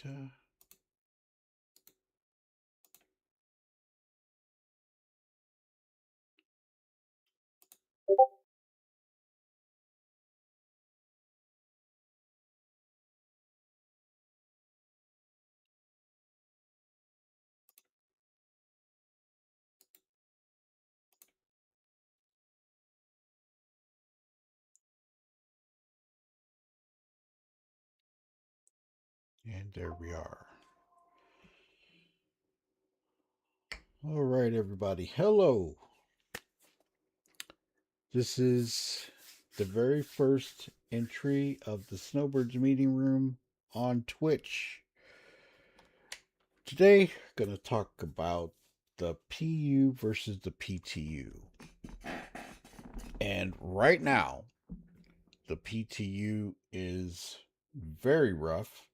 And there we are. All right, everybody. Hello. This is the very first entry of the Snowbirds meeting room on Twitch. Today, I'm going to talk about the PU versus the PTU. And right now, the PTU is very rough.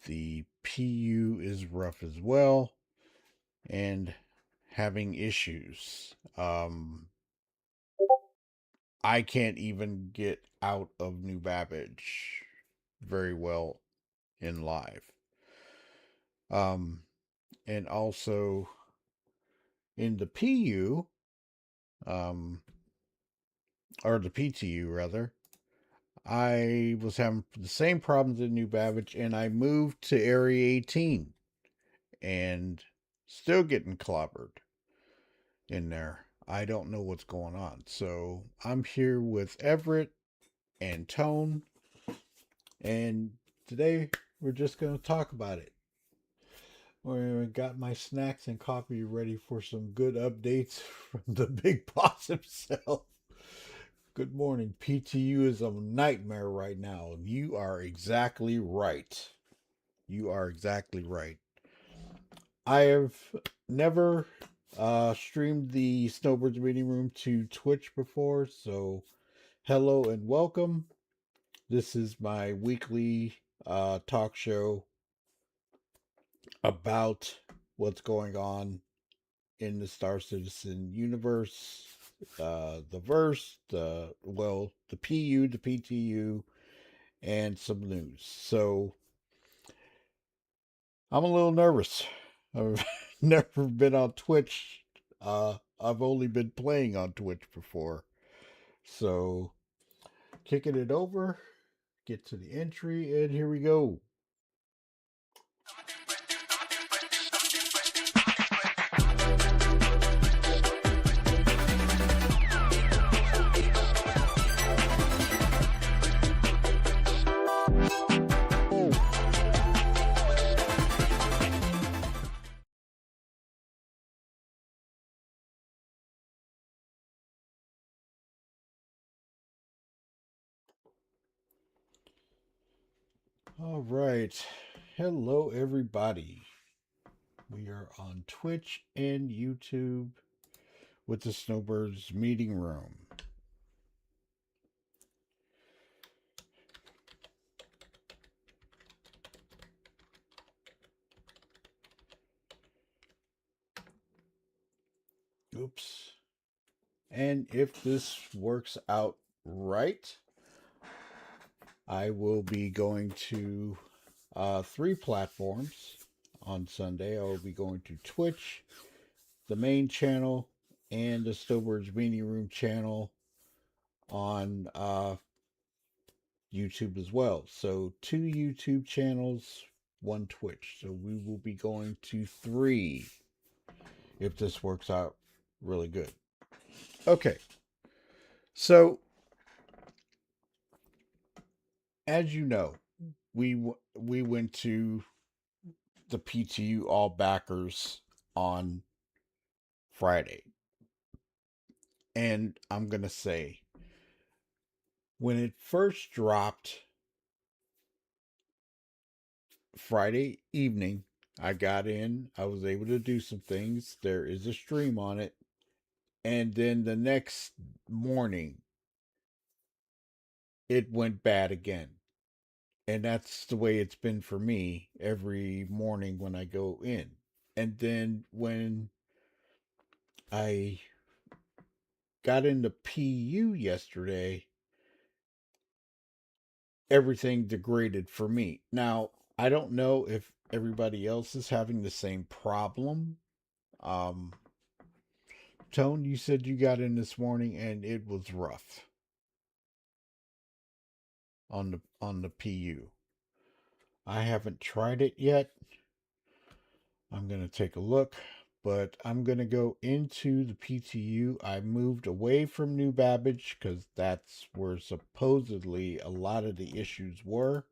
The PU is rough as well and having issues. I can't even get out of New Babbage very well in live. And also in the PU, or the PTU rather, I was having the same problems in New Babbage, and I moved to Area 18 and still getting clobbered in there. I don't know what's going on. So I'm here with Everett and Tone, and today we're just going to talk about it. I got my snacks and coffee ready for some good updates from the big boss himself. Good morning. PTU is a nightmare right now. You are exactly right. You are exactly right. I have never streamed the Snowbirds meeting room to Twitch before, so hello and welcome. This is my weekly talk show about what's going on in the Star Citizen universe, the verse, the PU, the PTU, and some news. So I'm a little nervous. I've never been on Twitch. I've only been playing on Twitch before. So kicking it over, get to the entry, and here we go. All right. Hello, everybody. We are on Twitch and YouTube with the Snowbirds meeting room. Oops. And if this works out right, I will be going to 3 platforms on Sunday. I will be going to Twitch, the main channel, and the Snowbirds meeting room channel on YouTube as well. So 2 YouTube channels, 1 Twitch. So we will be going to 3 if this works out really good. Okay. So as you know, we went to the PTU all backers on Friday. And I'm going to say when it first dropped Friday evening, I got in, I was able to do some things. There is a stream on it. And then the next morning, it went bad again. And that's the way it's been for me every morning when I go in. And then when I got into PU yesterday, everything degraded for me. Now, I don't know if everybody else is having the same problem. Um, Tone, you said you got in this morning and it was rough on the PU. I haven't tried it yet. I'm going to take a look, but I'm going to go into the PTU. I moved away from New Babbage because that's where supposedly a lot of the issues were.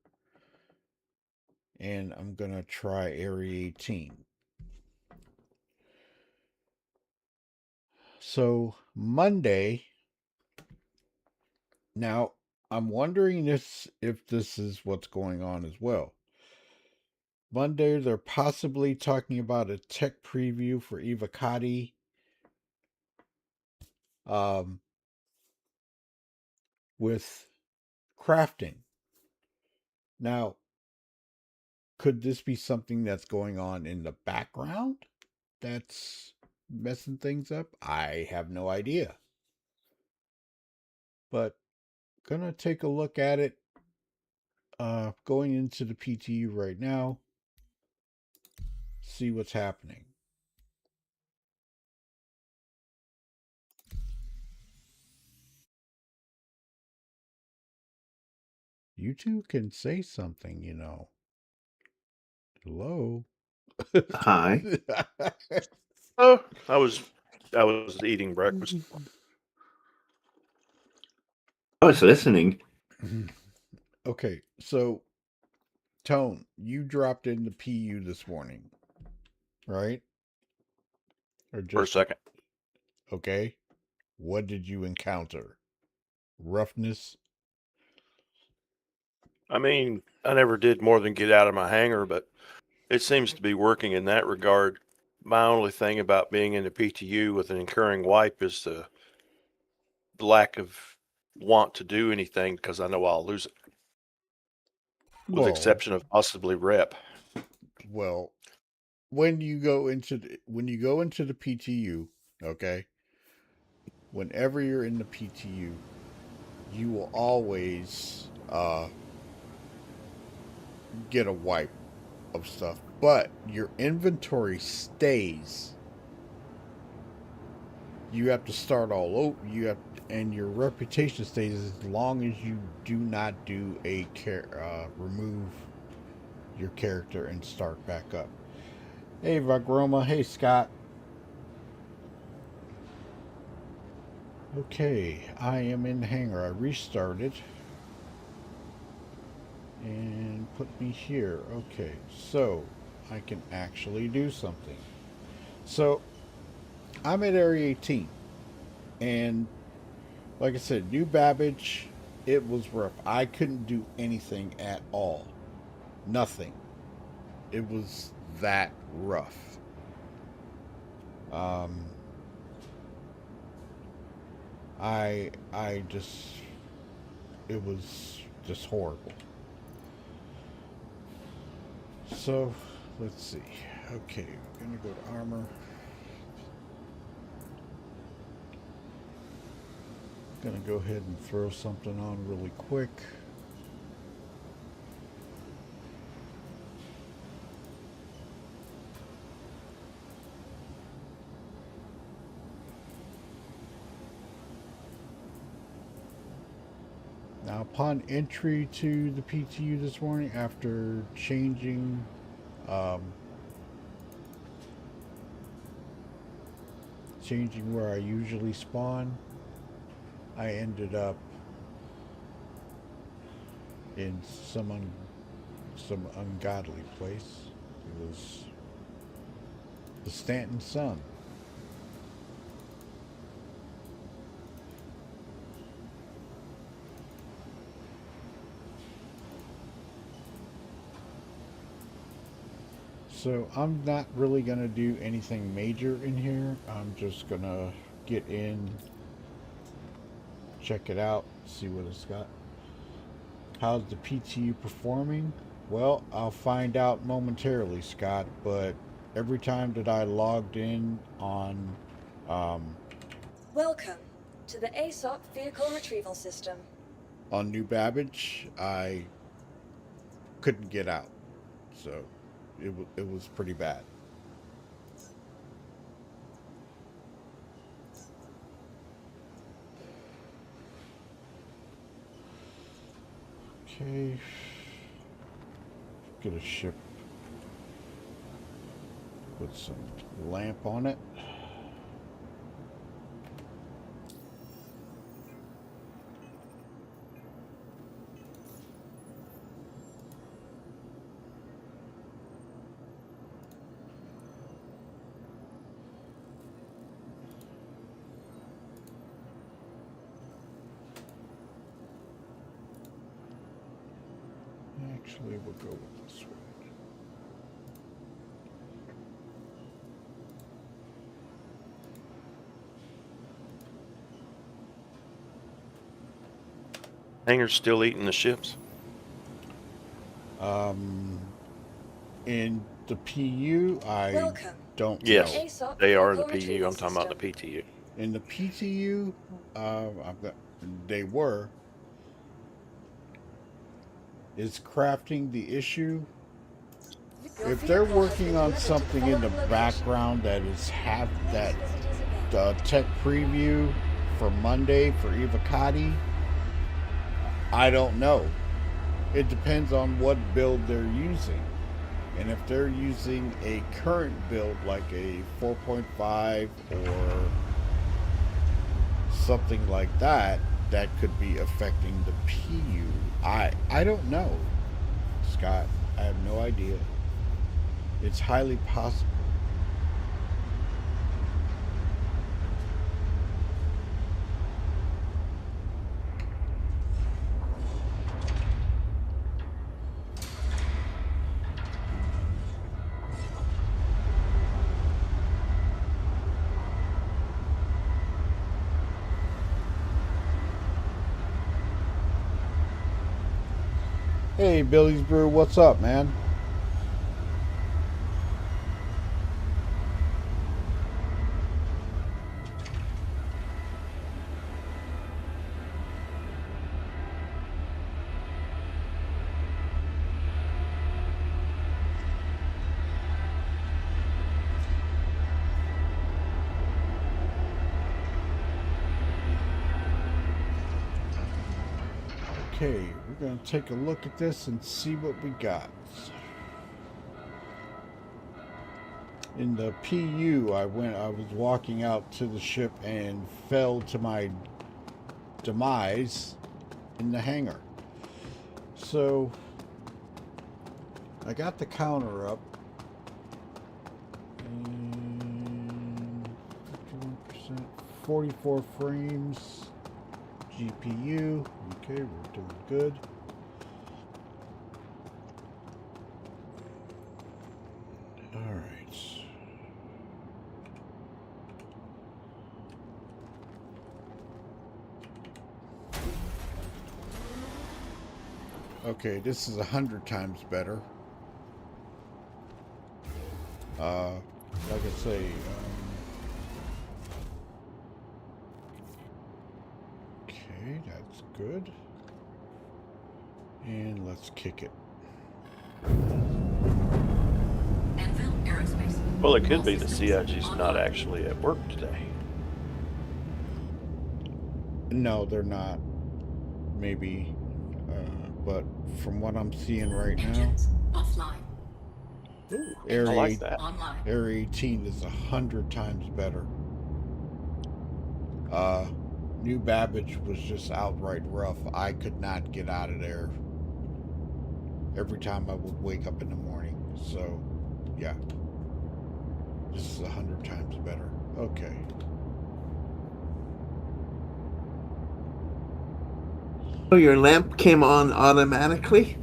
And I'm going to try Area 18. So, Monday. Now, I'm wondering if this is what's going on as well. Monday, they're possibly talking about a tech preview for Evocati. With crafting. Now, could this be something that's going on in the background that's messing things up? I have no idea. But gonna take a look at it. Going into the PTU right now. See what's happening. You two can say something, you know. Hello. Hi. Oh, I was eating breakfast. I was listening. Okay, so Tone, you dropped in the PU this morning, right? Or For a just second. okay? What did you encounter? Roughness? I mean, I never did more than get out of my hangar, but it seems to be working in that regard. My only thing about being in the PTU with an incurring wipe is the lack of want to do anything because I know I'll lose it. With the exception of possibly rep. Well, when you go into the PTU, okay? Whenever you're in the PTU, you will always get a wipe of stuff, but your inventory stays. You have to start all over. And your reputation stays as long as you do not do a remove your character and start back up. Hey, Vagroma. Hey, Scott. Okay, I am in the hangar. I restarted and put me here. Okay, so I can actually do something. So I'm at Area 18, and like I said, New Babbage, it was rough. I couldn't do anything at all. Nothing. It was that rough. Um, I just, it was just horrible. So, let's see. Okay, we're gonna go to armor. Gonna go ahead and throw something on really quick. Now, upon entry to the PTU this morning, after changing changing where I usually spawn, I ended up in some ungodly place. It was the Stanton Sun. So I'm not really gonna do anything major in here. I'm just gonna get in, check it out, see what it's got. How's the PTU performing? Well, I'll find out momentarily, Scott, but every time that I logged in on Welcome to the ASOP Vehicle Retrieval System. on New Babbage, I couldn't get out. So it was pretty bad. Okay. Get a ship. Put some lamp on it. Actually, we'll go with this one. Hangar's still eating the ships. In the PU, I Welcome. don't Yes, know. ASOP they are vehicle the PU. retrieval I'm talking about the system. PTU. In the PTU, they were. Is crafting the issue? Your If they're vehicle has working been on delivered to something in the following location. background that is have Please that visit us again. tech preview for Monday for Evocati, I don't know. It depends on what build they're using. And if they're using a current build like a 4.5 or something like that, that could be affecting the PU. I don't know, Scott. I have no idea. It's highly possible. Hey, Billy's Brew, what's up, man? Okay, we're going to take a look at this and see what we got. In the PU, I was walking out to the ship and fell to my demise in the hangar. So, I got the counter up. And 51%, 44 frames. GPU. Okay, we're doing good. All right. Okay, this is 100 times better. Like I say, okay, that's good. And let's kick it. Well, it could be the CIG's not actually at work today. No, they're not. Maybe. But from what I'm seeing right now, offline. Ooh, I Area, like that. Online. Area 18 is 100 times better. New Babbage was just outright rough. I could not get out of there every time I would wake up in the morning. So, yeah. This is 100 times better. Okay. Oh, your lamp came on automatically?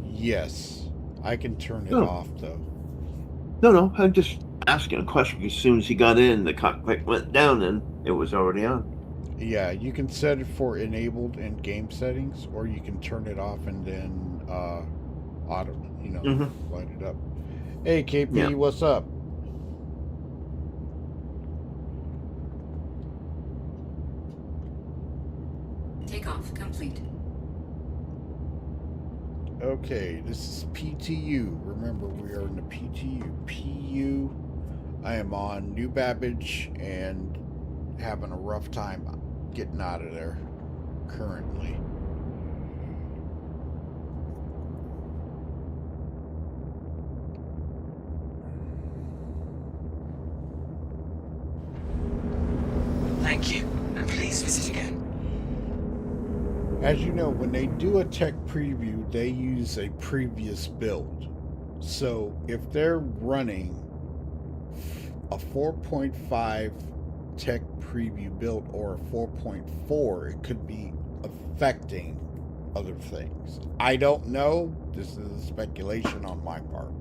Yes. I can turn it Oh. off, though. No, I'm just asking a question. As soon as he got in, the cockpit went down and it was already on. Yeah, you can set it for enabled in game settings, or you can turn it off and then auto, light it up. Hey, KP, Yeah. what's up? Takeoff complete. Okay, this is PTU. Remember, we are in the PTU. PU. I am on New Babbage and having a rough time getting out of there currently. Thank you, and please visit again. As you know, when they do a tech preview, they use a previous build. So if they're running a 4.5 tech preview build or a 4.4, it could be affecting other things. I don't know. This is speculation on my part.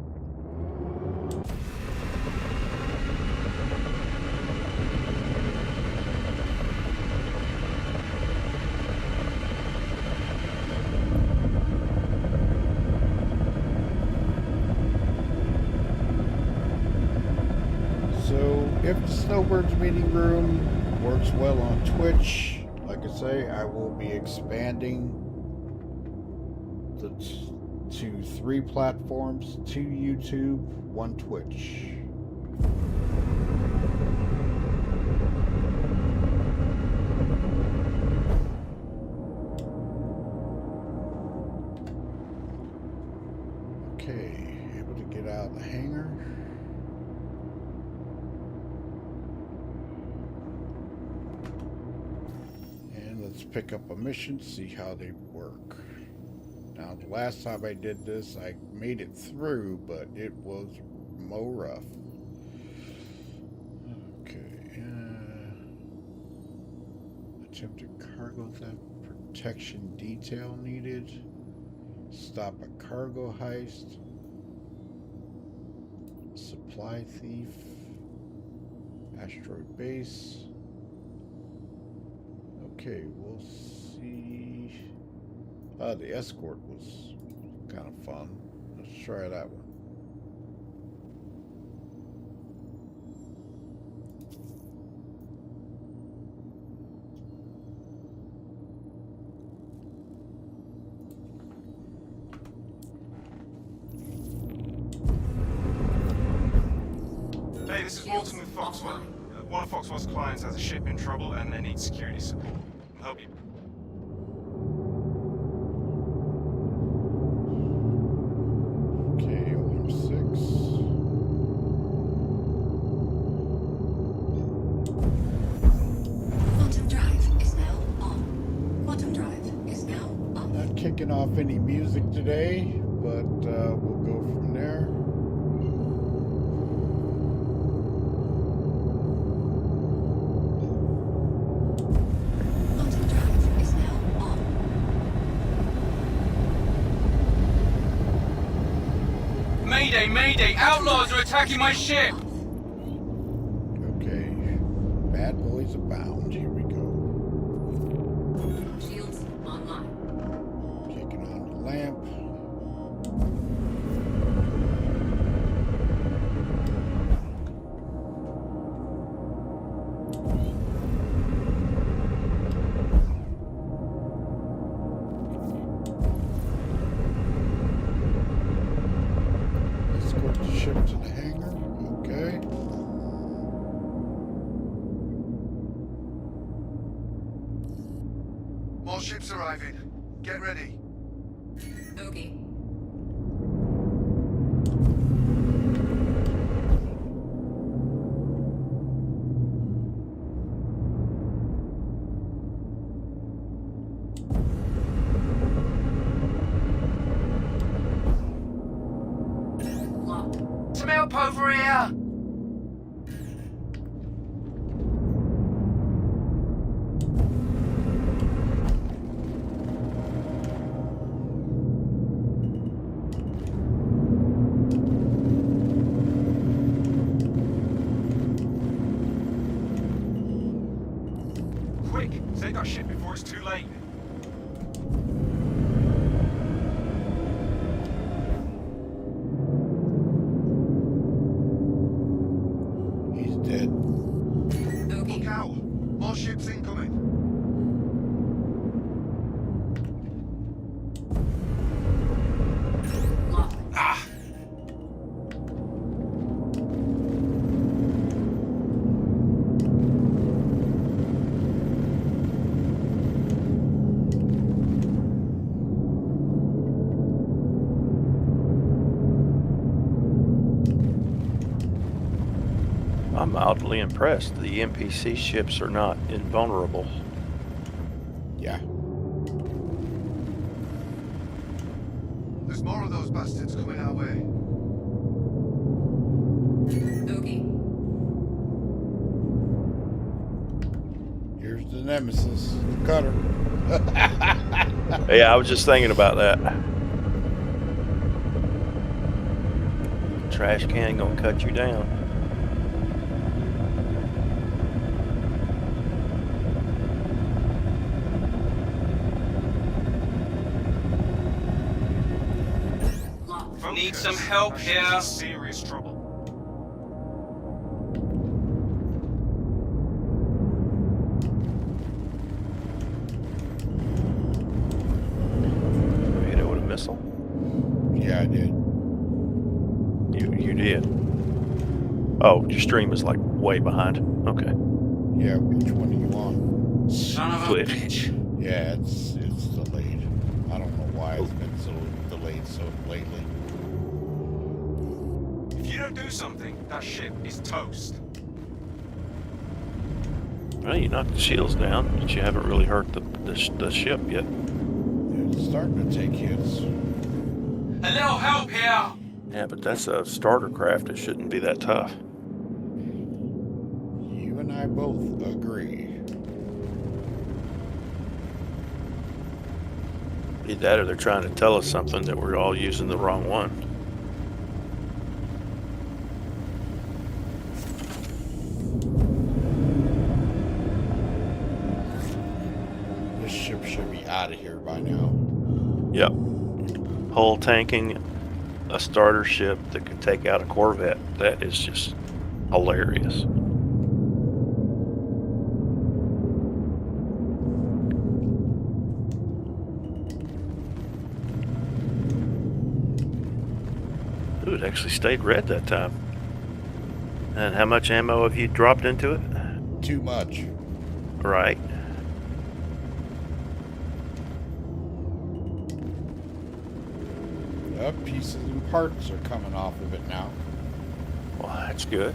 So if the Snowbirds meeting room works well on Twitch, like I say, I will be expanding to 3 platforms, 2 YouTube, 1 Twitch. Okay, able to get out of the hangar. Let's pick up a mission, see how they work. Now, the last time I did this, I made it through, but it was more rough. Okay. Attempted cargo theft, protection detail needed. Stop a cargo heist. Supply thief. Asteroid base. Okay, we'll see. The escort was kind of fun. Let's try that one. Hey, this is Walton with Foxwell. One of Foxwell's clients has a ship in trouble and they need security support. I'll help you. Okay, alarm 6. Quantum drive is now on. Quantum drive is now on. Not kicking off any music today, but we'll go from there. Quantum drive is now on. Mayday, mayday! Outlaws are attacking my ship! Okay, bad boys abound. Here we go. Shields online. Kicking on the lamp. Escort the ship to the hangar. Okay. More ships arriving. Get ready. Okay. Locked. Some help over here! Quick, save that ship before it's too late. I'm mildly impressed. The NPC ships are not invulnerable. Yeah. There's more of those bastards coming our way. Okay. Here's the nemesis, the cutter. Yeah, I was just thinking about that. Trash can gonna cut you down. Need Focus. some help That ship's here. in serious trouble. You hit it with a missile? Yeah, I did. You did. Oh, your stream is like way behind. Okay. Yeah, which one are you on? Son of a Twitch. bitch. Yeah, it's delayed. I don't know why it's been so delayed so lately. If you don't do something, that ship is toast. Well, you knocked the shields down, but you haven't really hurt the ship yet. It's starting to take hits. A little help here. Yeah, but that's a starter craft. It shouldn't be that tough. You and I both agree. Either that or they're trying to tell us something that we're all using the wrong one. This ship should be out of here by now. Yep. Hull tanking a starter ship that could take out a Corvette. That is just hilarious. Ooh, it actually stayed red that time. And how much ammo have you dropped into it? Too much. Right. Pieces and parts are coming off of it now. Well, that's good.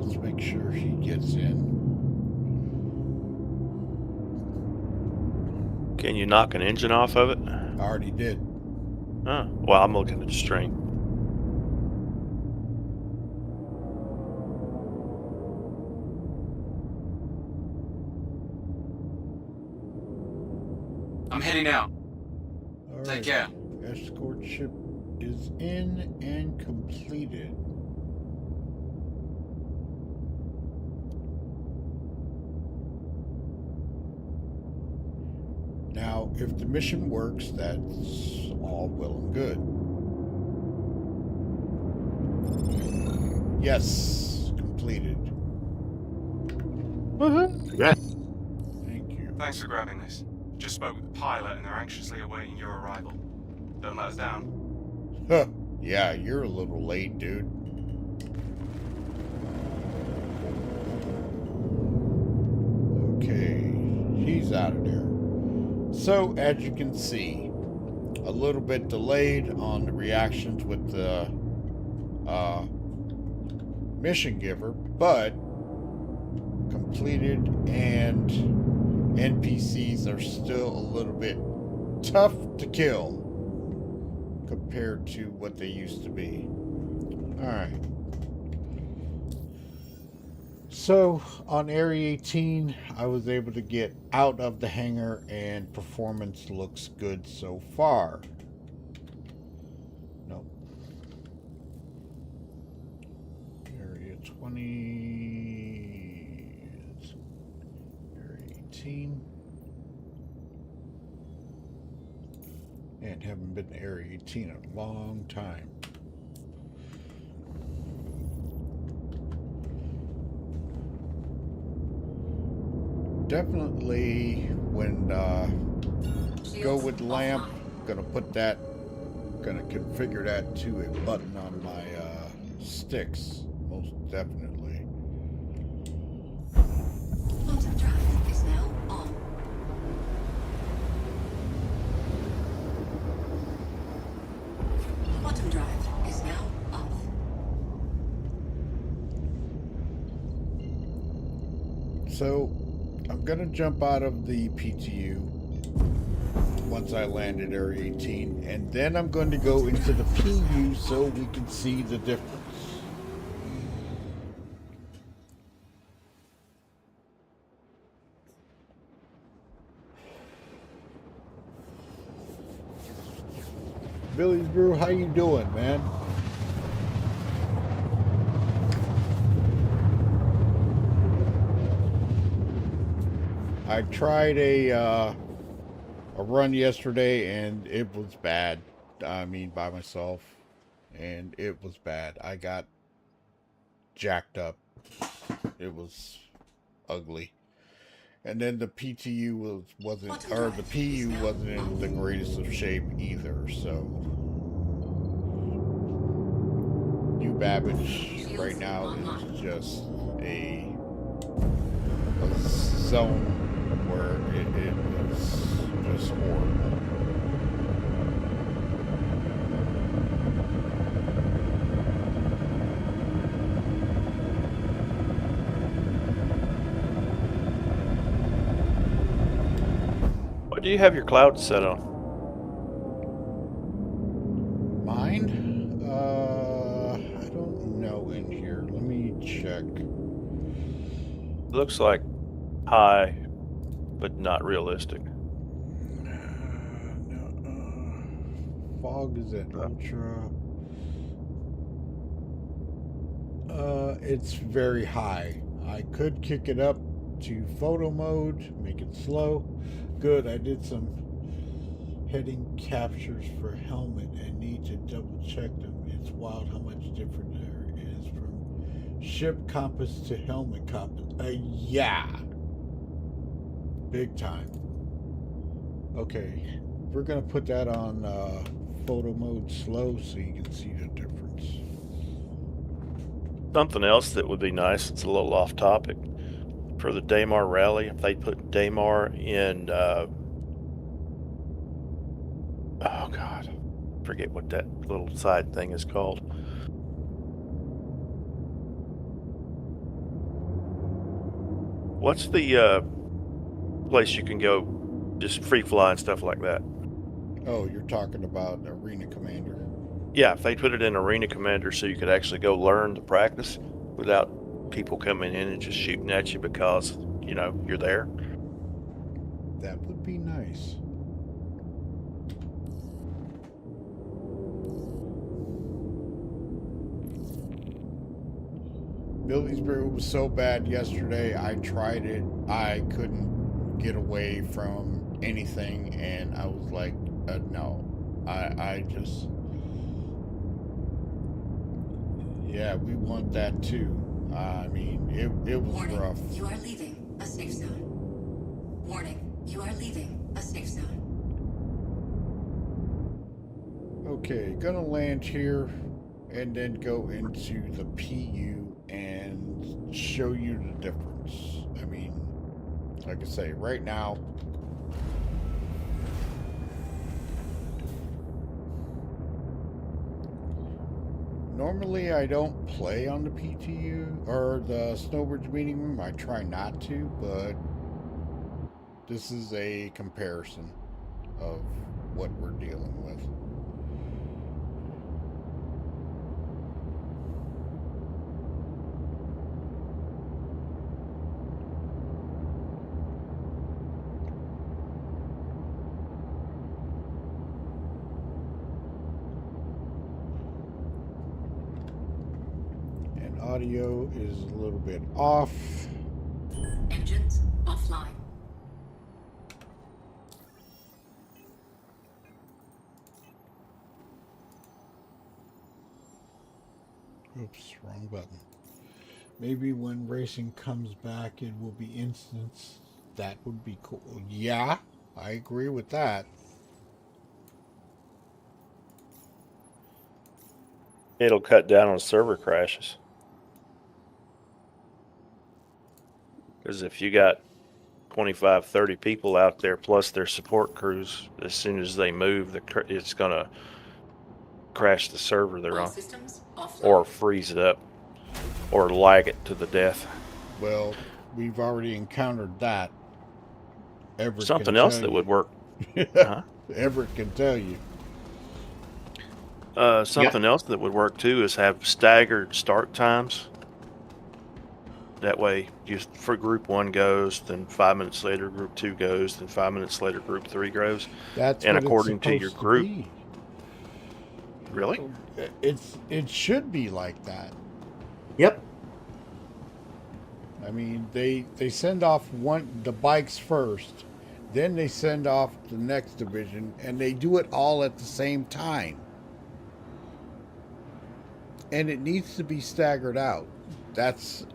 Let's make sure he gets in. Can you knock an engine off of it? I already did. Oh, well, I'm looking at the stream. I'm heading out. All Take right. care. Escort ship is in and completed. Now, if the mission works, that's all well and good. Yes, completed. Yeah. Thank you. Thanks for grabbing this. Just spoke with the pilot and they're anxiously awaiting your arrival. Don't let us down. Huh. Yeah, you're a little late, dude. Okay, he's out of there. So, as you can see, a little bit delayed on the reactions with the mission giver, but completed, and NPCs are still a little bit tough to kill compared to what they used to be. Alright. So, on Area 18, I was able to get out of the hangar, and performance looks good so far. Nope. Area 20... Area 18. And haven't been to Area 18 in a long time. Definitely when go with lamp, gonna configure that to a button on my sticks, most definitely. Quantum drive is now on. So I'm gonna jump out of the PTU once I land at Area 18, and then I'm going to go into the PU so we can see the difference. Billy's Brew, how you doing, man? I tried a run yesterday and it was bad. I mean, by myself, and it was bad. I got jacked up. It was ugly. And then the PTU wasn't, or the PU wasn't in the greatest of shape either. So, New Babbage right now is just a zone where it was just horrible. What do you have your cloud set on? Mine? I don't know in here. Let me check. Looks like high, but not realistic. Fog is at ultra. It's very high. I could kick it up to photo mode, make it slow. Good, I did some heading captures for helmet and need to double check them. It's wild how much different there is from ship compass to helmet compass. Yeah. Big time. Okay, we're gonna put that on photo mode slow so you can see the difference. Something else that would be nice, it's a little off topic, for the Daymar rally, if they put Daymar in, oh God, forget what that little side thing is called. What's the place you can go just free fly and stuff like that? Oh, you're talking about Arena Commander. Yeah, if they put it in Arena Commander so you could actually go learn the practice without people coming in and just shooting at you because, you know, you're there. That would be nice. Billy's Brew was so bad yesterday. I tried it. I couldn't get away from anything, and I was like, no. I just... Yeah, we want that too. I mean, it was Warning, rough. you are leaving a safe zone. Warning, you are leaving a safe zone. Okay, gonna land here and then go into the PU and show you the difference. I mean, like I say, right now, normally I don't play on the PTU or the Snowbirds meeting room. I try not to, but this is a comparison of what we're dealing with. Audio is a little bit off. Engines offline. Oops, wrong button. Maybe when racing comes back, it will be instance. That would be cool. Yeah, I agree with that. It'll cut down on server crashes. Because if you got 25, 30 people out there plus their support crews, as soon as they move, it's going to crash the server they're All Uh-huh. on. systems offline. Or freeze it up. Or lag it to the death. Well, we've already encountered that. Everett Something can else tell that you. would work. Uh-huh. Everett can tell you. Something else that would work too is have staggered start times. That way, just for group 1 goes, then 5 minutes later group 2 goes, then 5 minutes later group 3 goes. That's And what according it's to your supposed group. to be. Really? It should be like that. Yep. I mean, they send off the bikes first, then they send off the next division, and they do it all at the same time. And it needs to be staggered out. That's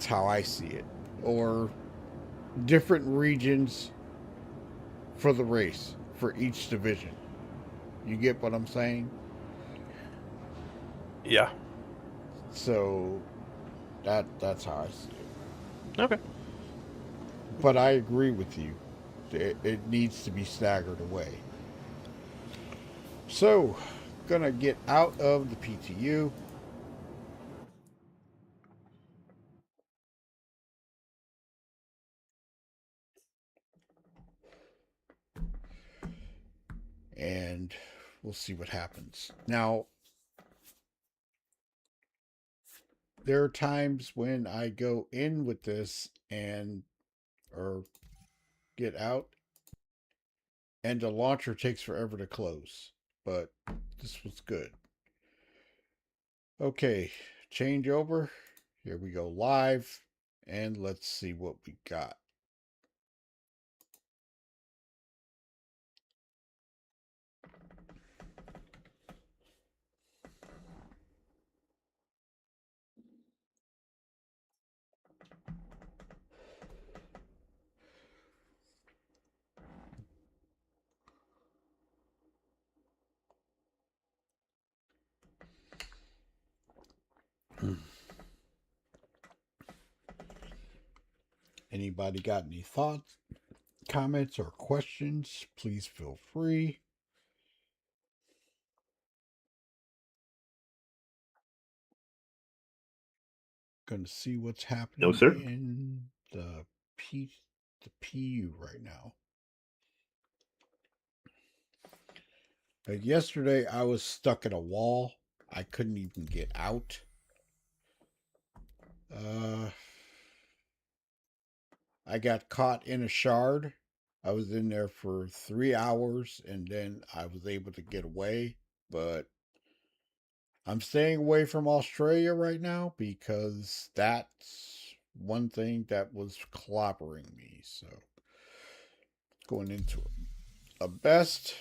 how I see it. Or different regions for the race for each division. You get what I'm saying? Yeah. So that's how I see it. Okay. But I agree with you. It needs to be staggered away. So, gonna get out of the PTU. And we'll see what happens. Now, there are times when I go in with this or get out, and the launcher takes forever to close. But this was good. Okay, change over. Here we go live, and let's see what we got. Anybody got any thoughts, comments, or questions? Please feel free. Going to see what's happening No, sir. in the PU right now. Yesterday, I was stuck in a wall. I couldn't even get out. I got caught in a shard. I was in there for 3 hours, and then I was able to get away. But I'm staying away from Australia right now because that's one thing that was clobbering me. So, going into a best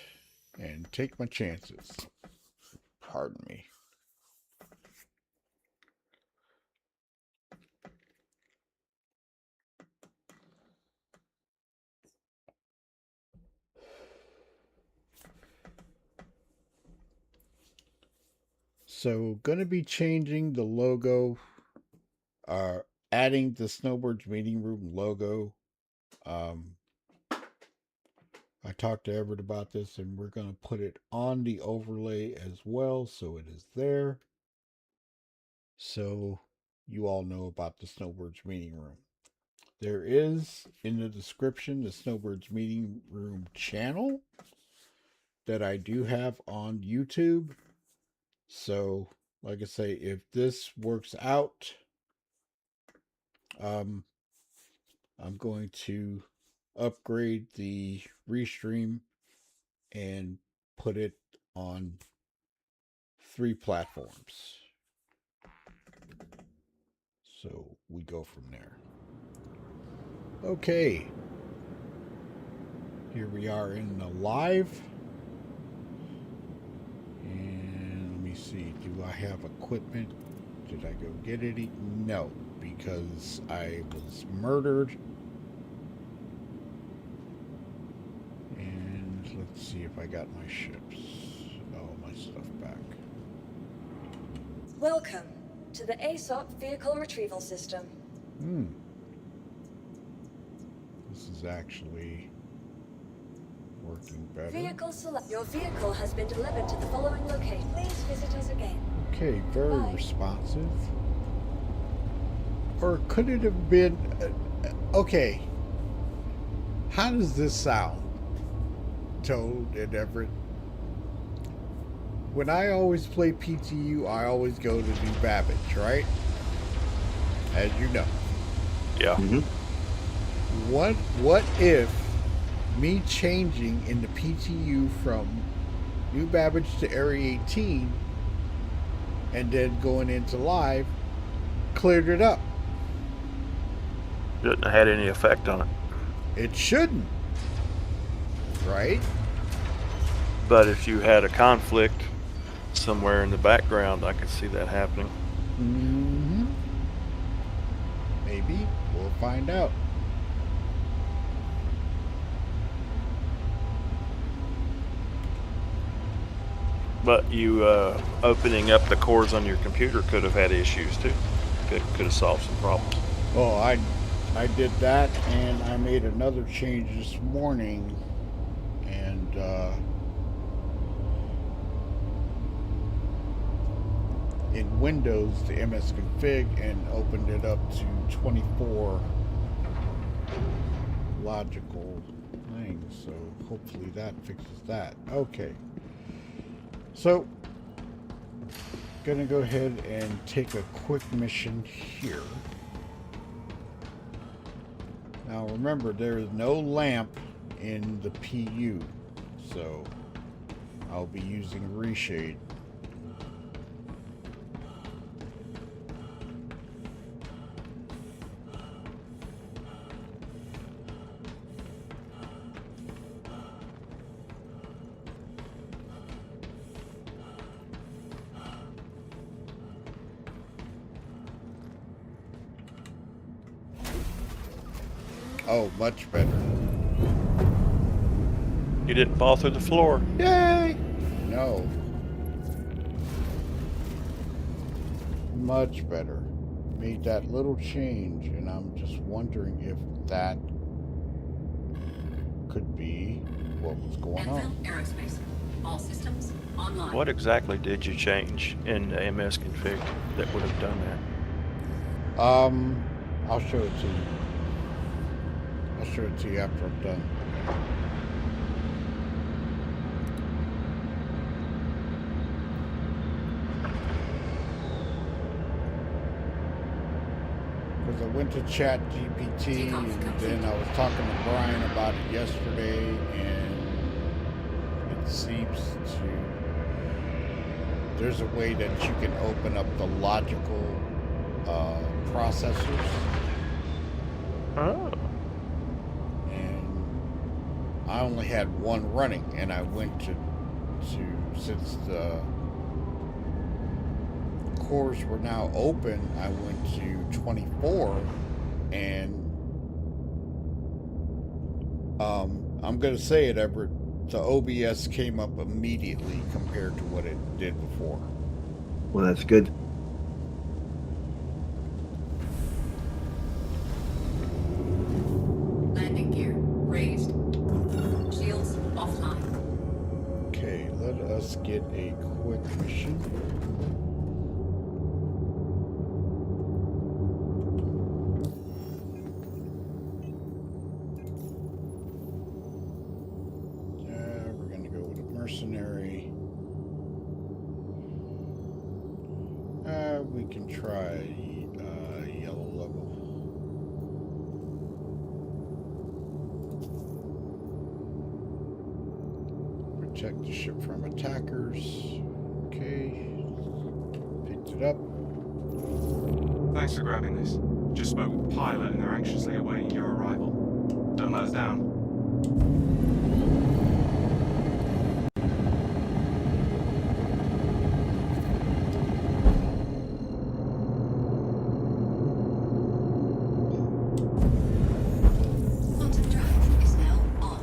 and take my chances. Pardon me. So, going to be changing the logo, adding the Snowbirds Meeting Room logo. I talked to Everett about this, and we're going to put it on the overlay as well, so it is there. So, you all know about the Snowbirds Meeting Room. There is, in the description, the Snowbirds Meeting Room channel that I do have on YouTube. So, like I say, if this works out, I'm going to upgrade the Restream and put it on 3 platforms. So we go from there. Okay. Here we are in the live. And let me see. Do I have equipment? Did I go get it? No, because I was murdered. And let's see if I got my ships. Oh, my stuff back. Welcome to the ASOP Vehicle Retrieval System. This is actually working better. Vehicle select. Your vehicle has been delivered to the following location. Please visit us again. Okay, very Bye. responsive. Or could it have been... okay. How does this sound, Toad and Everett? When I always play PTU, I always go to New Babbage, right? As you know. Yeah. Mm-hmm. What if me changing in the PTU from New Babbage to Area 18 and then going into live cleared it up? Shouldn't have had any effect on it. It shouldn't, right? But if you had a conflict somewhere in the background, I could see that happening. Mm-hmm. Maybe. We'll find out. But you opening up the cores on your computer could have had issues too. Could have solved some problems. Oh, I did that, and I made another change this morning, and in Windows, the MS config, and opened it up to 24 logical things. So hopefully that fixes that. Okay. So, gonna go ahead and take a quick mission here. Now remember, there is no lamp in the PU, so I'll be using reshade. Oh, much better. You didn't fall through the floor. Yay! No. Much better. Made that little change, and I'm just wondering if that could be what was going on. Aerospace. All systems online. What exactly did you change in the MS config that would have done that? I'll show it to you. I'll show it to you after I'm done. Because I went to Chat GPT, and then I was talking to Brian about it yesterday, and it seems to... there's a way that you can open up the logical processors. Oh. I only had one running, and I went to since the cores were now open, I went to 24, and I'm gonna say it, Everett, the OBS came up immediately compared to what it did before. Well, that's good. Landing gear raised. Shields offline. Okay, let us get a quick mission. We're gonna go with a mercenary. We can try yellow level. Protect the ship from attackers. Okay. Picked it up. Thanks for grabbing this. Just spoke with the pilot and they're anxiously awaiting your arrival. Don't let us down. Quantum drive is now on.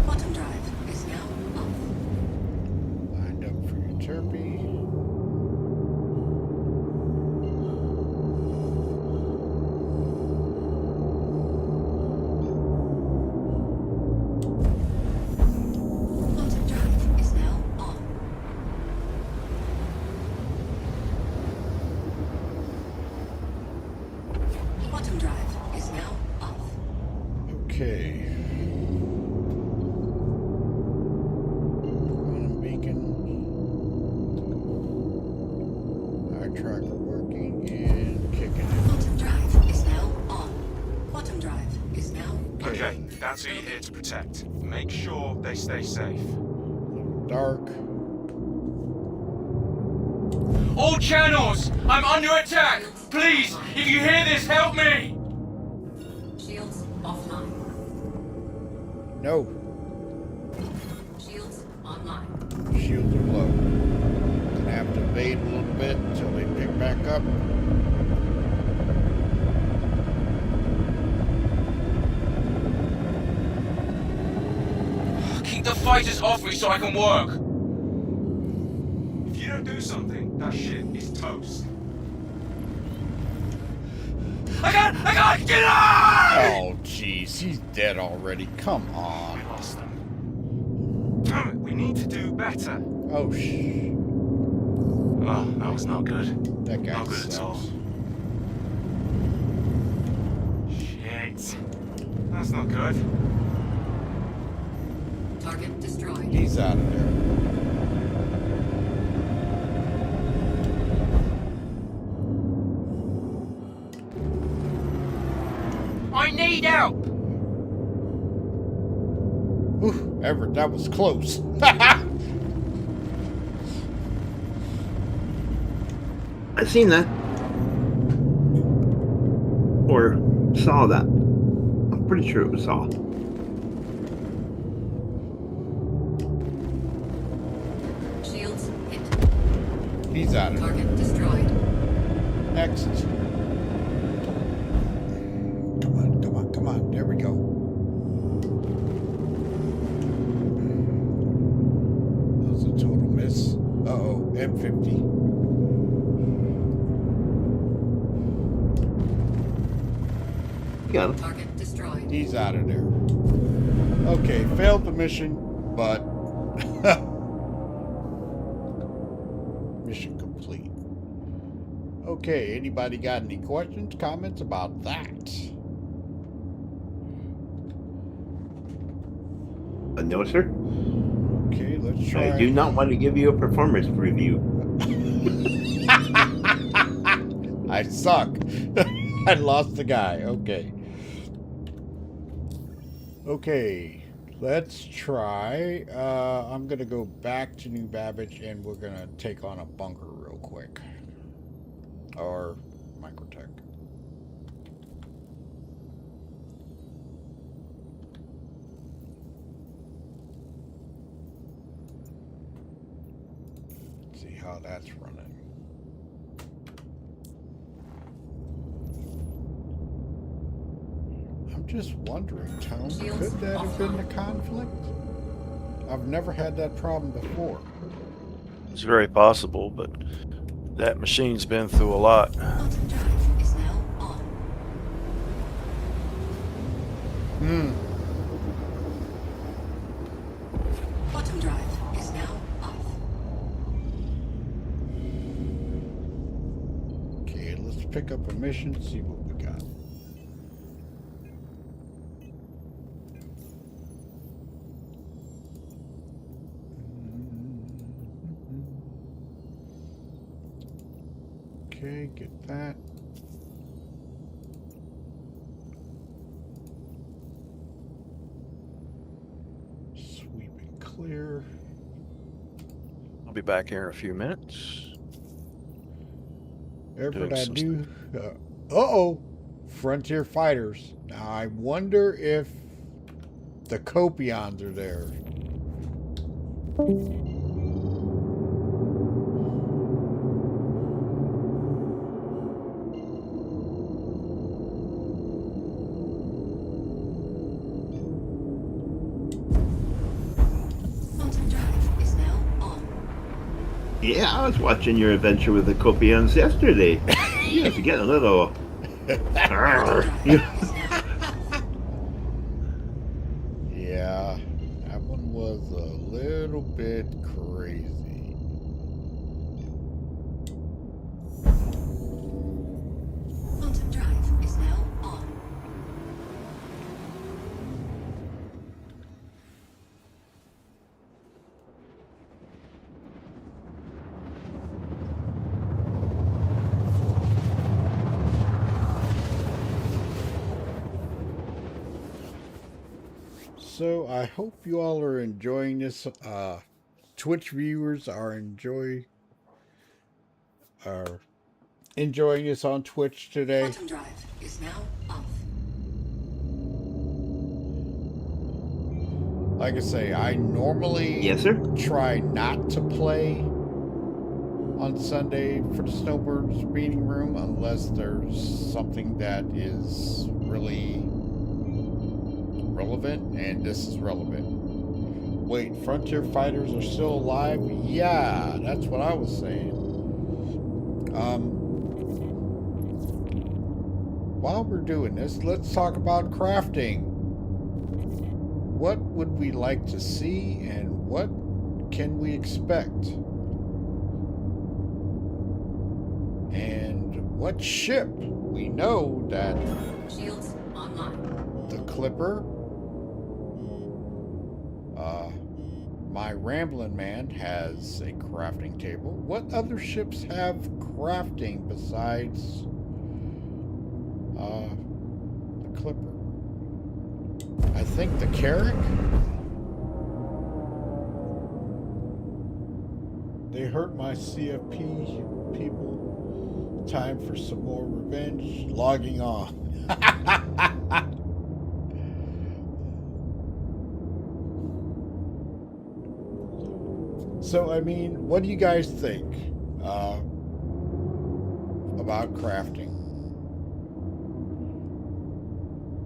Quantum drive is now off. Lined up for your Turpy. Quantum drive is now off. Okay. Quantum beacon. Eye tracker working and kicking it. Quantum drive is now on. Quantum drive is now. Okay, that's who you're here to protect. Make sure they stay safe. Dark. All channels! I'm under attack! Please, if you hear this, help me! Shields offline. No. Shields online. Shields are low. Gonna have to evade a little bit until they pick back up. Keep the fighters off me so I can work! If you don't do something, that shit is toast. I can't get out! Oh, jeez. He's dead already. Come on. We lost them. Damn it, we need to do better. Oh, shh. Oh, that was not good. That guy Not good at all. sucks. Shit. That's not good. Target destroyed. He's out of there. I need help! Ooh, Everett, that was close. I seen that. Or saw that. I'm pretty sure it was saw. Shields hit. He's out of there. Target destroyed. Next. Come on, come on, come on. There we go. That was a total miss. Uh-oh, M50. Got him. Target destroyed. He's out of there. Okay, failed the mission, but mission complete. Okay, anybody got any questions, comments about that? No, sir. Okay, let's try. I do not want to give you a performance review. I suck. I lost the guy. Okay. Okay, let's try. I'm going to go back to New Babbage and we're going to take on a bunker real quick. Or Microtech. Let's see how that's running. I'm just wondering, Tone, could that have been the conflict? I've never had that problem before. It's very possible, but that machine's been through a lot. Quantum drive is now on. Quantum drive is now off. Okay, let's pick up a mission, see what we got. Okay, get that. Sweep and clear. I'll be back here in a few minutes. Everett, Doing I some do. Uh-oh. Frontier Fighters. Now, I wonder if the Copions are there. Quantum drive is now on. Yeah, I was watching your adventure with the Copians yesterday. You have to get a little. Yeah, that one was a little bit crazy. Quantum drive is now So I hope you all are enjoying this. Twitch viewers are enjoying this on Twitch today. Quantum drive is now off. Like I say, I normally Yes, sir. try not to play on Sunday for the Snowbirds meeting room unless there's something that is really relevant, and this is relevant. Wait, Frontier Fighters are still alive? Yeah, that's what I was saying. While we're doing this, let's talk about crafting. What would we like to see, and what can we expect? And what ship? We know that Shields online. the Clipper, my Ramblin' Man has a crafting table. What other ships have crafting besides the Clipper? I think the Carrack. They hurt my CFP people. Time for some more revenge. Logging on. So, I mean, what do you guys think about crafting?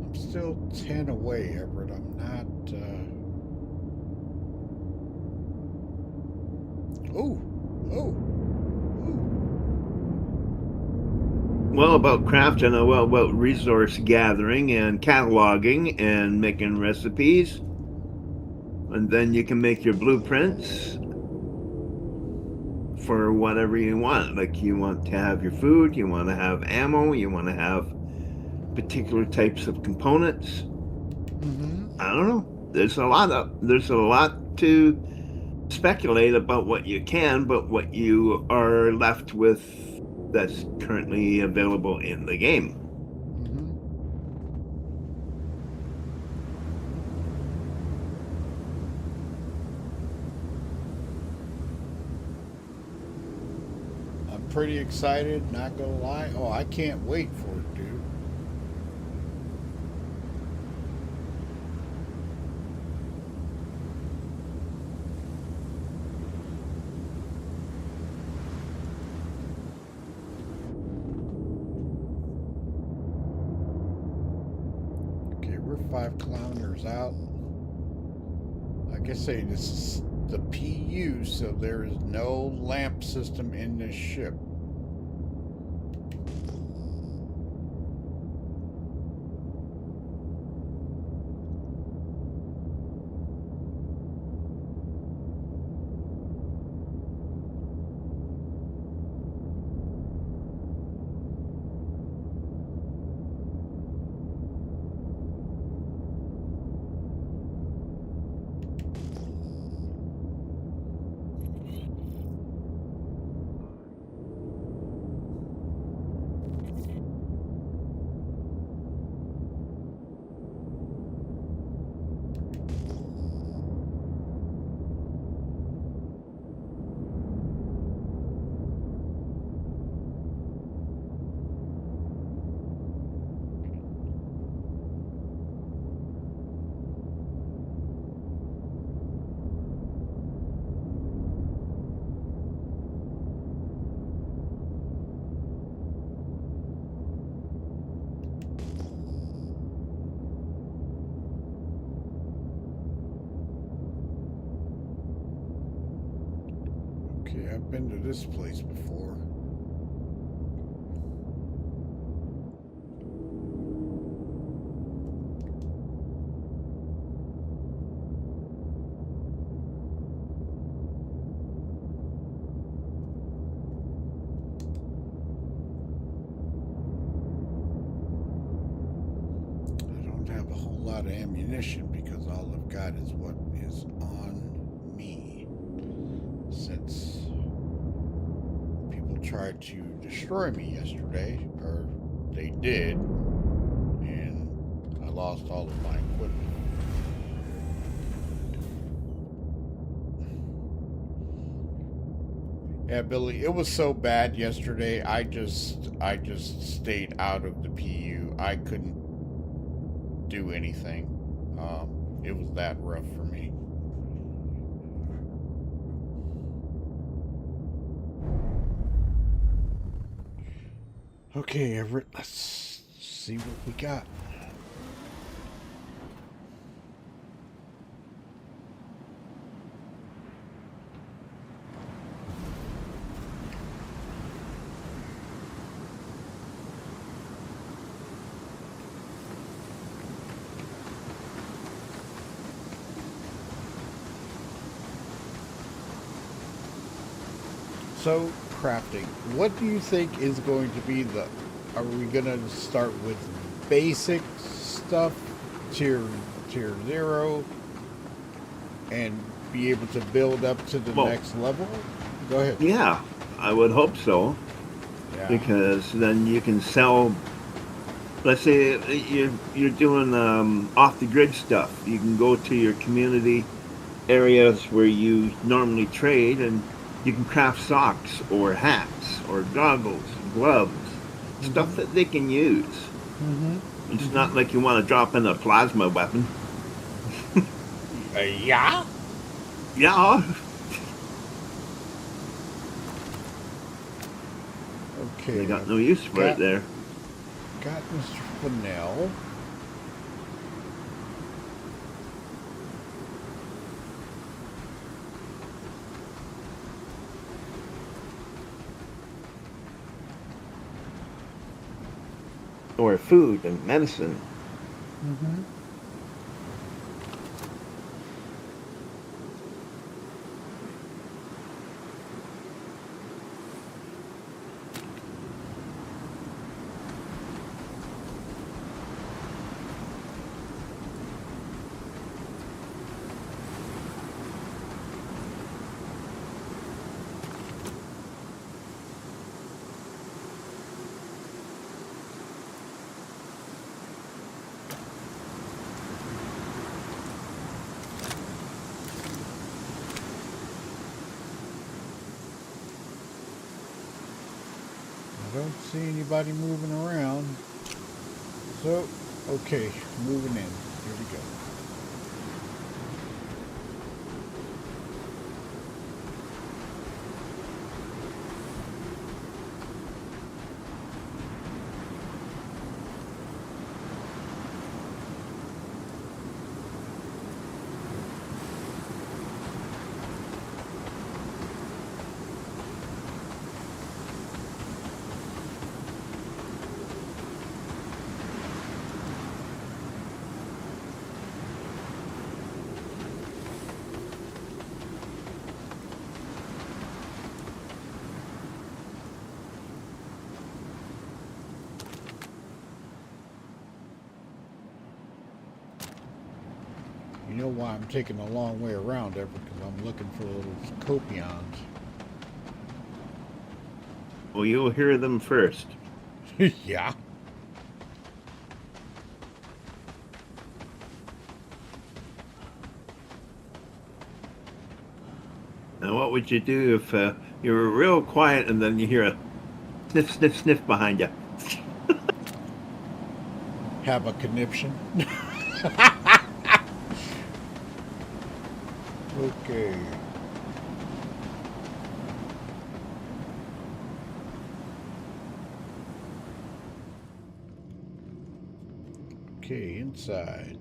I'm still 10 away, Everett. I'm not... Well, about crafting, well, about resource gathering and cataloging and making recipes. And then you can make your blueprints for whatever you want. Like, you want to have your food, you want to have ammo, you want to have particular types of components. I don't know. There's a lot to speculate about what you can, but what you are left with that's currently available in the game. I'm pretty excited, not gonna lie. Oh, I can't wait for it, dude. Okay, we're 5 kilometers out. Like I say, this is the PU, so there is no lamp system in this ship. Okay, I've been to this place before. I don't have a whole lot of ammunition because all I've got is what is on me. Since people tried to destroy me yesterday, or they did, and I lost all of my equipment. Yeah, Billy, it was so bad yesterday. I just stayed out of the PU. I couldn't do anything. It was that rough for me. Okay, Everett, let's see what we got. So, crafting. What do you think is going to be the... Are we going to start with basic stuff, tier 0, and be able to build up to the next level? Go ahead. Yeah, I would hope so. Yeah. Because then you can sell... Let's say you're doing off-the-grid stuff. You can go to your community areas where you normally trade, and you can craft socks or hats or goggles, gloves, stuff that they can use. It's not like you want to drop in a plasma weapon. Yeah? Yeah. Okay. They got no use for it there. Got Mr. Fennell. Or food and medicine. I don't see anybody moving around. So, okay, moving in. Here we go. You know why I'm taking a long way around there? Because I'm looking for little copions. Well, you'll hear them first. Yeah. Now, what would you do if you were real quiet and then you hear a sniff, sniff, sniff behind you? Have a conniption. Okay. Okay, inside.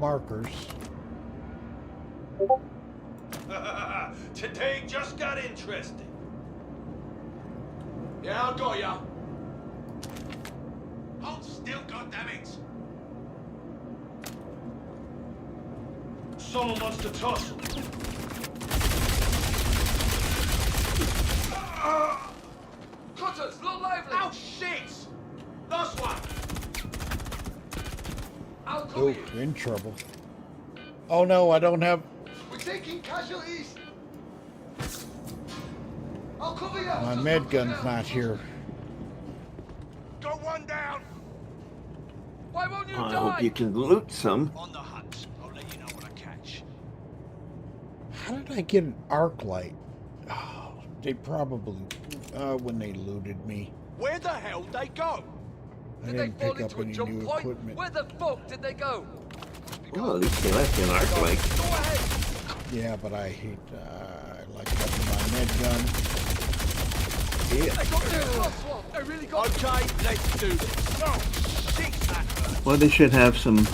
markers. Today just got interesting. Yeah, I got ya. Hold still, goddammit. Someone wants to tussle. Cutters, look lively. Oh shit! Last one. I'll cover Oh, you. in trouble. Oh no, I don't have... We're taking casualties. I'll cover you. My Just med look gun's out. not here. Got one down. Why won't you I die? hope you can loot some. On the hunt. I'll let you know what I catch. How did I get an arc light? Oh, they probably... when they looted me. Where the hell they go? I Did didn't they fall pick up into a any jump new point? equipment. Where the fuck did they go? Well, at least they left an arc light. Go ahead. Yeah, but I hate... I like having my med gun. They got their plus one. They really got. Okay, let's do this. Oh, shit, that hurt. Well, they should have some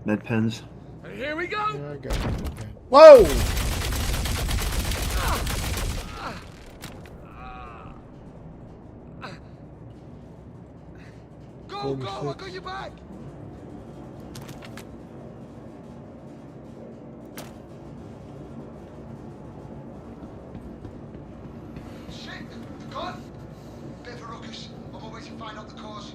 med pens. And here we go. Yeah, I got my med gun. Whoa! Go, go, I 46. got you back. Shit, gone. Bit of a ruckus. I'm always to find out the cause.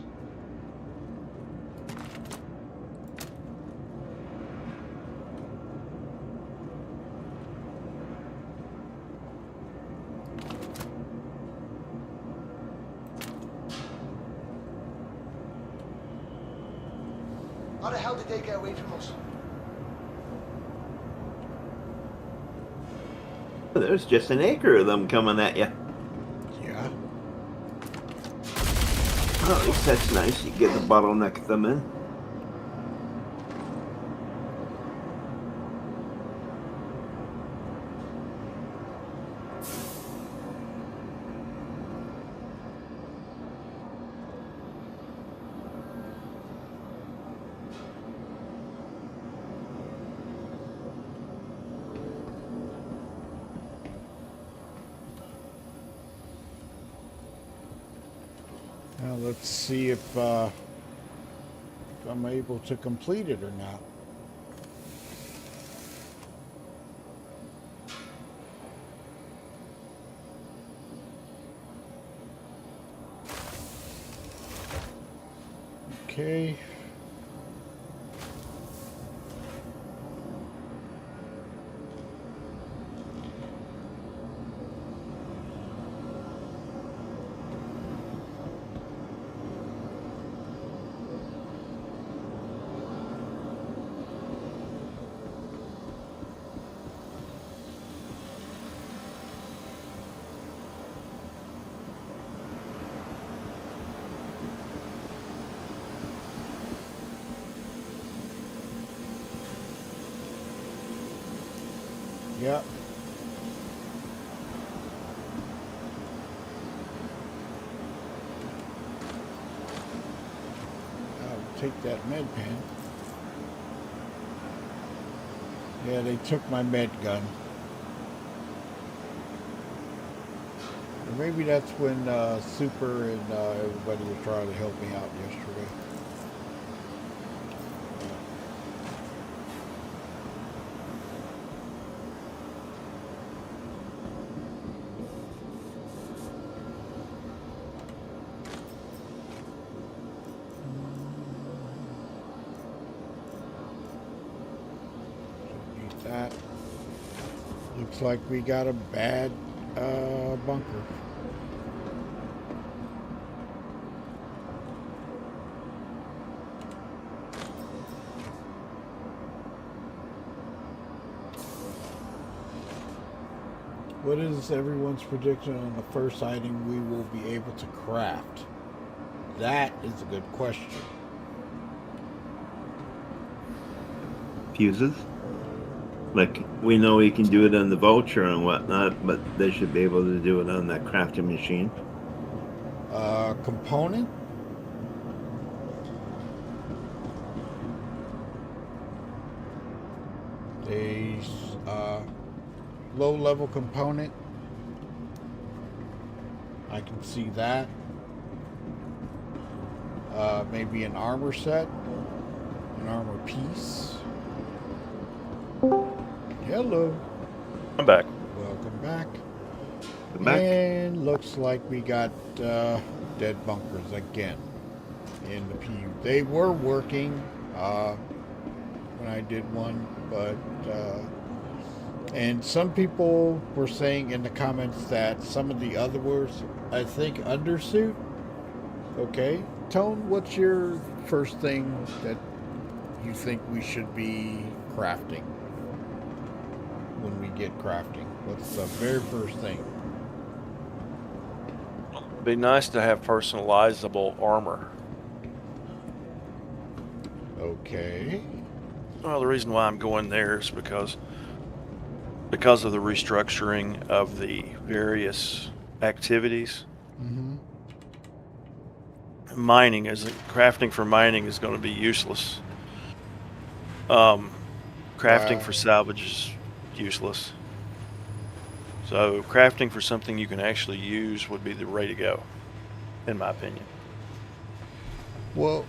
How the hell did they get away from us? There's just an acre of them coming at you. Yeah. Oh, at least that's nice. You get to bottleneck them in. Now let's see if I'm able to complete it or not. Okay. Yep. I'll take that med pen. Yeah, they took my med gun. Or maybe that's when Super and everybody were trying to help me out yesterday. That looks like we got a bad bunker. What is everyone's prediction on the first item we will be able to craft? That is a good question. Fuses. Like, we know we can do it on the voucher and whatnot, but they should be able to do it on that crafting machine. Component? a low-level component. I can see that. Maybe an armor set, an armor piece. Hello. I'm back. Welcome back. Come back. And looks like we got dead bunkers again in the PU. They were working when I did one, but and some people were saying in the comments that some of the other words, I think undersuit. Okay, Tone, what's your first thing that you think we should be crafting when we get crafting? What's the very first thing? It'd be nice to have personalizable armor. Okay. Well, the reason why I'm going there is because of the restructuring of the various activities. Mm-hmm. Crafting for mining is going to be useless. Crafting for salvage is useless. So crafting for something you can actually use would be the way to go, in my opinion. Well,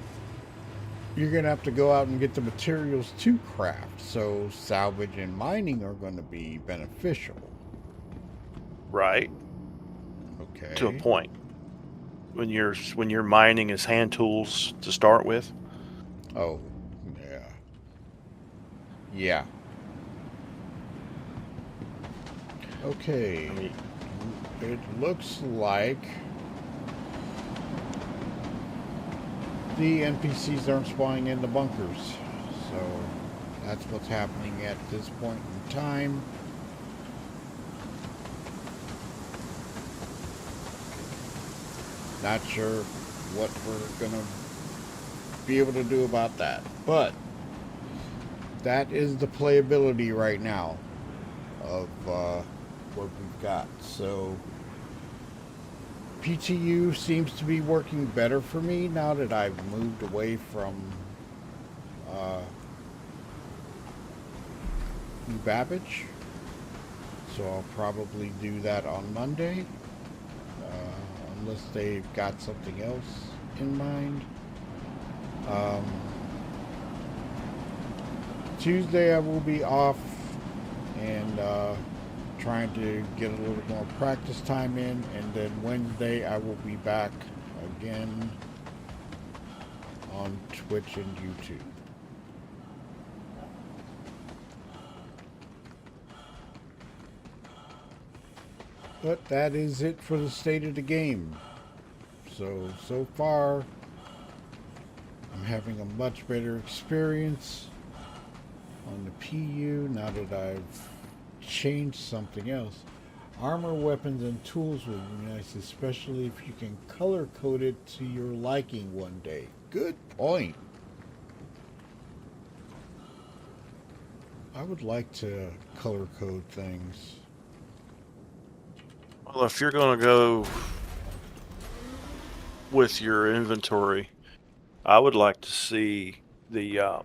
you're going to have to go out and get the materials to craft, so salvage and mining are going to be beneficial. Right. Okay. To a point. When you're mining as hand tools to start with. Oh, yeah. Yeah. Okay. It looks like the NPCs aren't spawning in the bunkers. So that's what's happening at this point in time. Not sure what we're going to be able to do about that. But that is the playability right now of what we've got. So PTU seems to be working better for me now that I've moved away from New Babbage. So I'll probably do that on Monday. Unless they've got something else in mind. Tuesday I will be off and trying to get a little more practice time in, and then Wednesday I will be back again on Twitch and YouTube. But that is it for the state of the game. So far, I'm having a much better experience on the PU now that I've changed something else. Armor, weapons, and tools would be nice, especially if you can color code it to your liking one day. Good point. I would like to color code things. Well, if you're going to go with your inventory, I would like to see the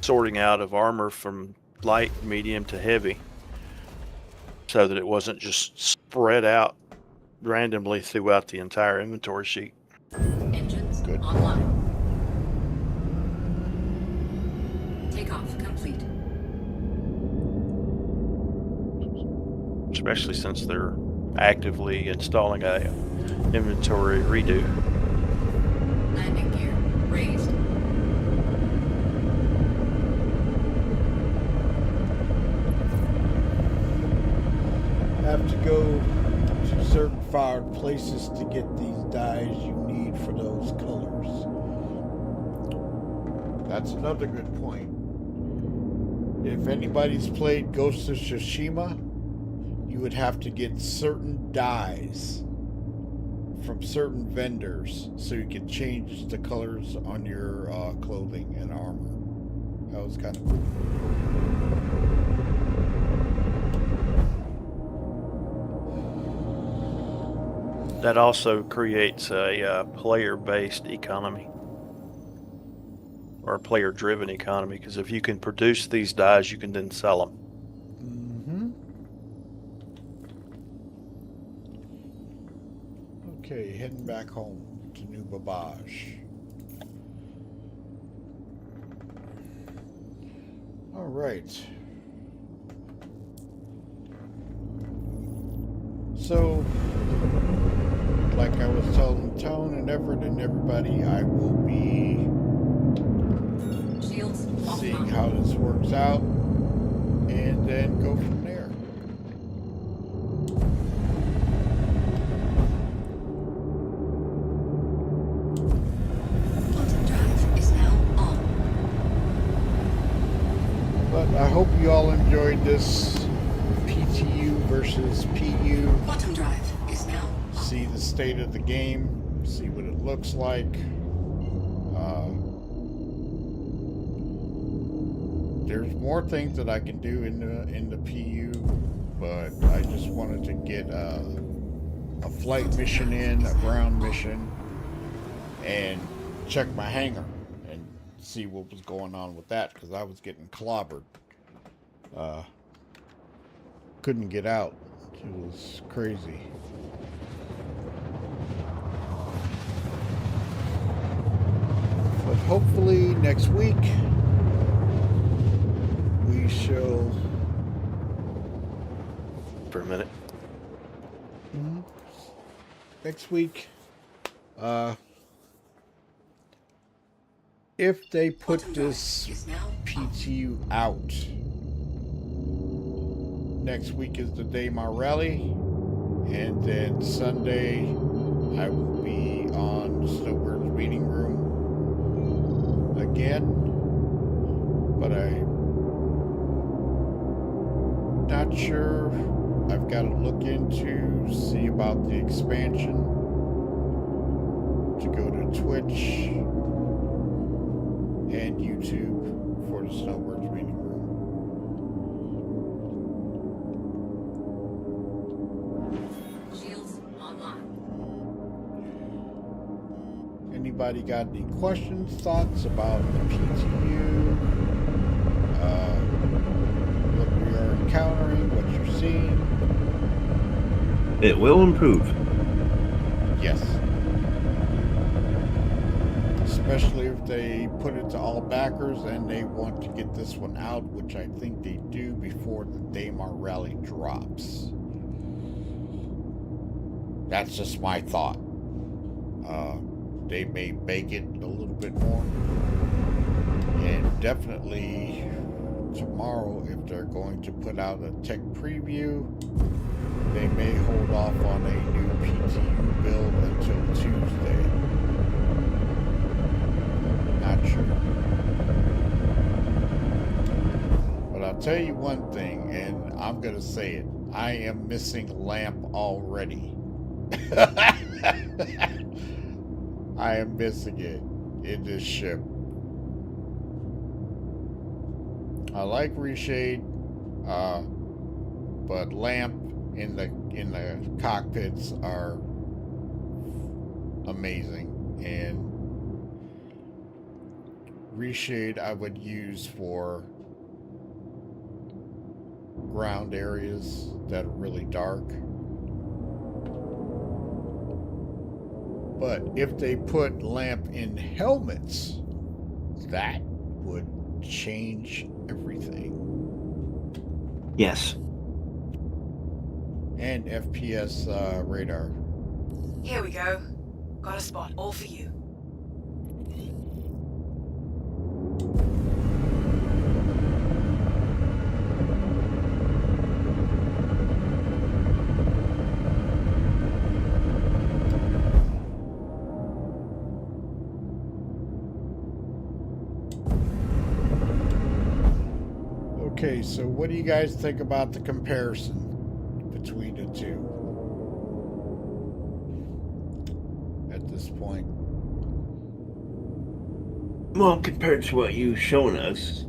sorting out of armor from light, medium to heavy, so that it wasn't just spread out randomly throughout the entire inventory sheet. Engines Good. online. Takeoff complete. Especially since they're actively installing a inventory redo. Landing gear raised. Have to go to certain far places to get these dyes you need for those colors. That's another good point. If anybody's played Ghost of Tsushima, you would have to get certain dyes from certain vendors so you can change the colors on your clothing and armor. That was kind of cool. That also creates a player-based economy. or a player-driven economy, because if you can produce these dies, you can then sell them. Okay, heading back home to New Babbage. All right. So, like I was telling Tone and Everett and everybody, I will be seeing how this works out and then go from there. Quantum drive is now on. But I hope you all enjoyed this PTU versus PU. Quantum drive is now on. See the state of the game, see what it looks like. There's more things that I can do in the PU, but I just wanted to get a flight mission in, a ground mission, and check my hangar and see what was going on with that, because I was getting clobbered. Couldn't get out. It was crazy. But hopefully next week we shall... For a minute. Next week, if they put this PTU out, next week is the day my rally, and then Sunday I will be on Snowbirds meeting room again, but I'm not sure. I've got to look into, see about the expansion to go to Twitch and YouTube for the Snowbirds meeting room. Shields online. Anybody got any questions, thoughts about the PTU? What we are encountering, what you're seeing? It will improve. Yes. Especially if they put it to all backers and they want to get this one out, which I think they do before the Daymar rally drops. That's just my thought. They may bake it a little bit more. And definitely tomorrow, if they're going to put out a tech preview, they may hold off on a new PTU build until Tuesday. Not sure. But I'll tell you one thing, and I'm going to say it. I am missing Lamp already. I am missing it in this ship. I like Reshade, but Lamp in the cockpits are amazing, and Reshade I would use for ground areas that are really dark. But if they put Lamp in helmets, that would change everything. Yes. And FPS radar. Here we go. Got a spot, all for you. Okay, so what do you guys think about the comparison between the two at this point? Well, compared to what you've shown us,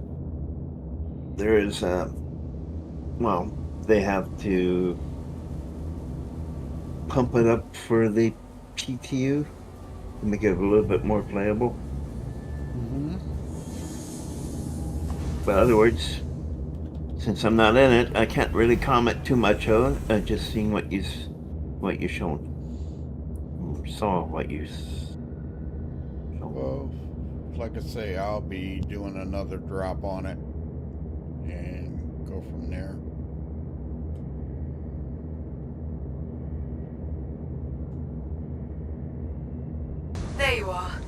there is, well, they have to pump it up for the PTU to make it a little bit more playable. Mm-hmm. But in other words, since I'm not in it, I can't really comment too much on it. Just seeing what you shown. Saw what you shown. Well, like I say, I'll be doing another drop on it and go from there. There you are.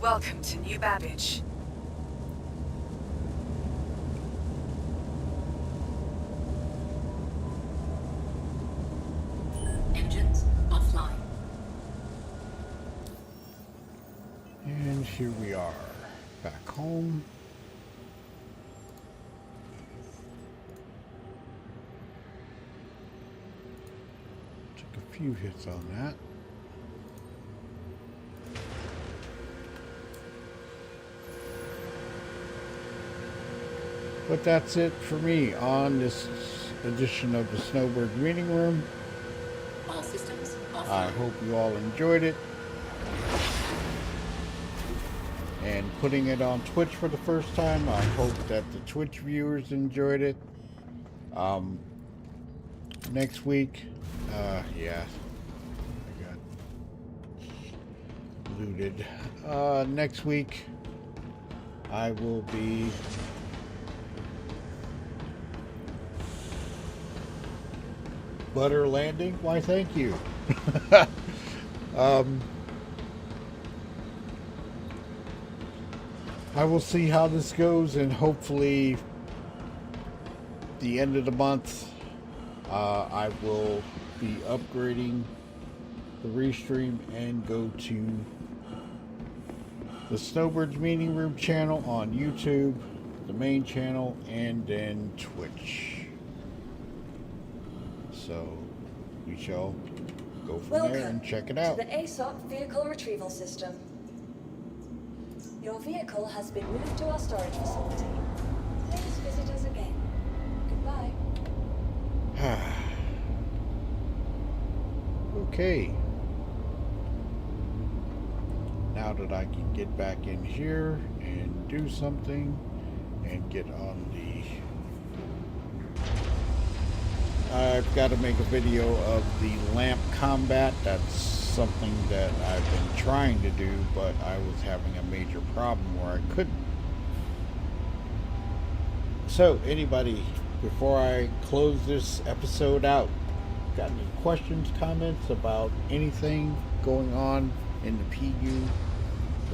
Welcome to New Babbage. Engines offline. And here we are, back home. Took a few hits on that. But that's it for me on this edition of the Snowbird Reading Room. All systems offline. I hope you all enjoyed it. And putting it on Twitch for the first time, I hope that the Twitch viewers enjoyed it. Next week, yeah, I got looted. Next week, I will be Butter Landing. Why, thank you. I will see how this goes, and hopefully the end of the month I will be upgrading the restream and go to the Snowbirds Meeting Room channel on YouTube, the main channel, and then Twitch. So we shall go from there and check it out. To the ASOP Vehicle Retrieval System. Your vehicle has been moved to our storage facility. Please visit us again. Goodbye. Okay. Now that I can get back in here and do something and get on the... I've got to make a video of the lamp combat. That's something that I've been trying to do, but I was having a major problem where I couldn't. So, anybody, before I close this episode out, got any questions, comments about anything going on in the PU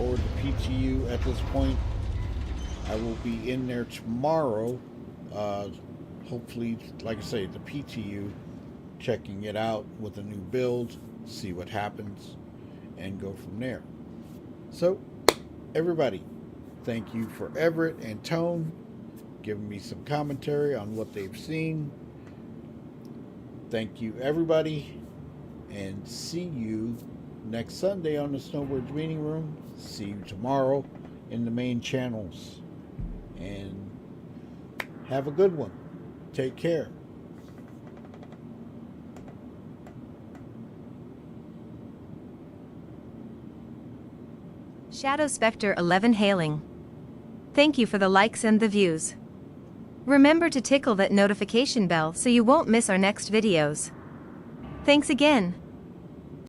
or the PTU at this point? I will be in there tomorrow. Hopefully, like I say, the PTU, checking it out with a new build, see what happens, and go from there. So, everybody, thank you for Everett and Tone giving me some commentary on what they've seen. Thank you, everybody, and see you next Sunday on the Snowbirds Meeting Room. See you tomorrow in the main channels. And have a good one. Take care. Shadow Spectre 11 hailing. Thank you for the likes and the views. Remember to tickle that notification bell so you won't miss our next videos. Thanks again.